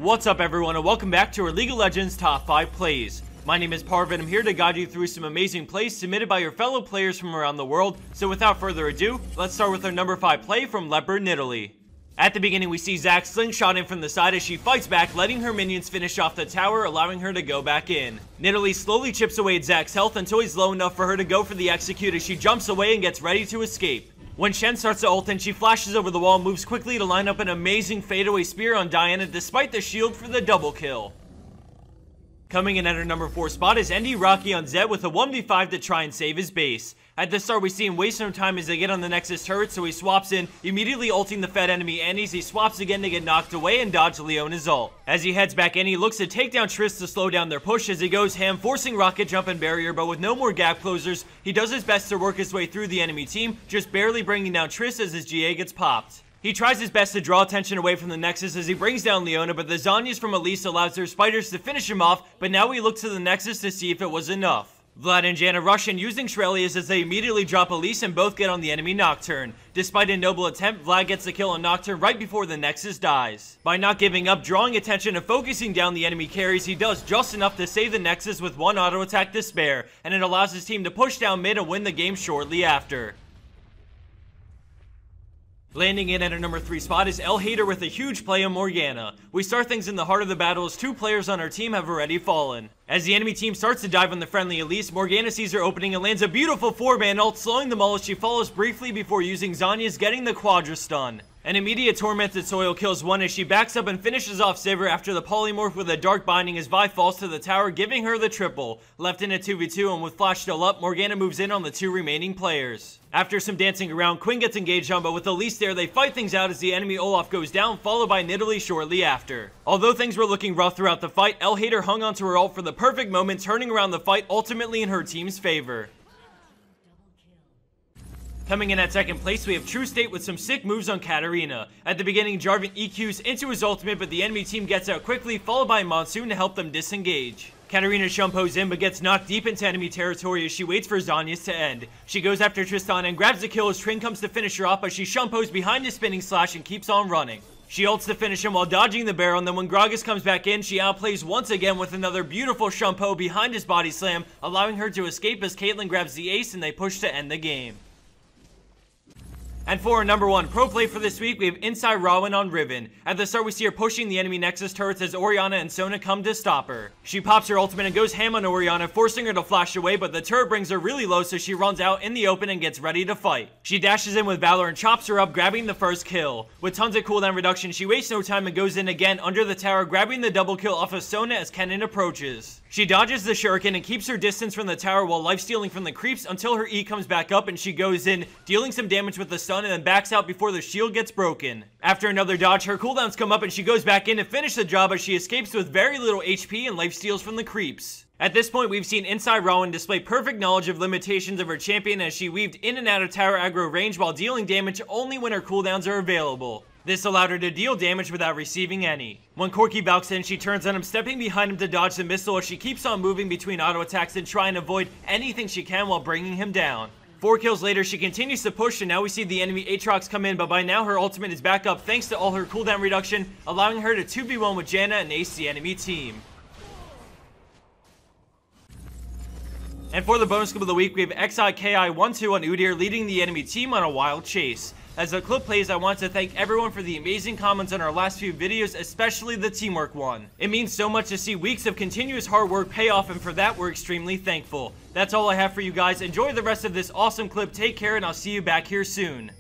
What's up everyone and welcome back to our League of Legends Top 5 Plays. My name is Parv and I'm here to guide you through some amazing plays submitted by your fellow players from around the world. So without further ado, let's start with our number 5 play from Leopard Nidalee. At the beginning we see Zac slingshot in from the side as she fights back, letting her minions finish off the tower, allowing her to go back in. Nidalee slowly chips away at Zac's health until he's low enough for her to go for the execute as she jumps away and gets ready to escape. When Shen starts to ult in, she flashes over the wall and moves quickly to line up an amazing fadeaway spear on Diana despite the shield for the double kill. Coming in at her number 4 spot is ND_Rocky on Zed with a 1v5 to try and save his base. At the start we see him waste some time as they get on the Nexus turret, so he swaps in, immediately ulting the fed enemy Annie's. He swaps again to get knocked away and dodge Leona's ult. As he heads back in, he looks to take down Triss to slow down their push as he goes ham, forcing rocket jump and barrier, but with no more gap closers, he does his best to work his way through the enemy team, just barely bringing down Triss as his GA gets popped. He tries his best to draw attention away from the Nexus as he brings down Leona, but the Zhonya's from Elise allows their spiders to finish him off, but now we look to the Nexus to see if it was enough. Vlad and Janna rush in using Shurelya's as they immediately drop Elise and both get on the enemy Nocturne. Despite a noble attempt, Vlad gets the kill on Nocturne right before the Nexus dies. By not giving up, drawing attention and focusing down the enemy carries, he does just enough to save the Nexus with one auto attack to spare, and it allows his team to push down mid and win the game shortly after. Landing in at our number 3 spot is ElHater with a huge play on Morgana. We start things in the heart of the battle as 2 players on our team have already fallen. As the enemy team starts to dive on the friendly Elise, Morgana sees her opening and lands a beautiful 4-man ult, slowing them all as she follows briefly before using Zhonya's getting the Quadra stun. An immediate Tormented Soil kills one as she backs up and finishes off Sivir after the polymorph with a dark binding as Vi falls to the tower, giving her the triple. Left in a 2v2 and with Flash still up, Morgana moves in on the 2 remaining players. After some dancing around, Quinn gets engaged on, but with Elise there, they fight things out as the enemy Olaf goes down, followed by Nidalee shortly after. Although things were looking rough throughout the fight, ElHater hung onto her ult for the perfect moment, turning around the fight ultimately in her team's favor. Coming in at second place, we have True State with some sick moves on Katarina. At the beginning, Jarvan EQs into his ultimate, but the enemy team gets out quickly, followed by Monsoon to help them disengage. Katarina shumpos in, but gets knocked deep into enemy territory as she waits for Zhonya's to end. She goes after Tristana and grabs the kill as Train comes to finish her off, but she shumpos behind his spinning slash and keeps on running. She ults to finish him while dodging the barrel, and then when Gragas comes back in, she outplays once again with another beautiful shumpo behind his body slam, allowing her to escape as Caitlyn grabs the ace and they push to end the game. And for our number 1 pro play for this week, we have Inside Rowan on Riven. At the start, we see her pushing the enemy Nexus turrets as Orianna and Sona come to stop her. She pops her ultimate and goes ham on Orianna, forcing her to flash away, but the turret brings her really low, so she runs out in the open and gets ready to fight. She dashes in with Valor and chops her up, grabbing the first kill. With tons of cooldown reduction, she wastes no time and goes in again under the tower, grabbing the double kill off of Sona as Kennen approaches. She dodges the shuriken and keeps her distance from the tower while lifestealing from the creeps until her E comes back up and she goes in, dealing some damage with the stun and then backs out before the shield gets broken. After another dodge, her cooldowns come up and she goes back in to finish the job as she escapes with very little HP and lifesteals from the creeps. At this point, we've seen Inside Rowan display perfect knowledge of limitations of her champion as she weaved in and out of tower aggro range while dealing damage only when her cooldowns are available. This allowed her to deal damage without receiving any. When Corki balks in, she turns on him, stepping behind him to dodge the missile as she keeps on moving between auto attacks and try and avoid anything she can while bringing him down. 4 kills later, she continues to push, and now we see the enemy Aatrox come in, but by now her ultimate is back up thanks to all her cooldown reduction, allowing her to 2v1 with Janna and ace the enemy team. And for the bonus clip of the week, we have XIKI12 on Udyr leading the enemy team on a wild chase. As the clip plays, I want to thank everyone for the amazing comments on our last few videos, especially the teamwork one. It means so much to see weeks of continuous hard work pay off, and for that we're extremely thankful. That's all I have for you guys. Enjoy the rest of this awesome clip, take care, and I'll see you back here soon.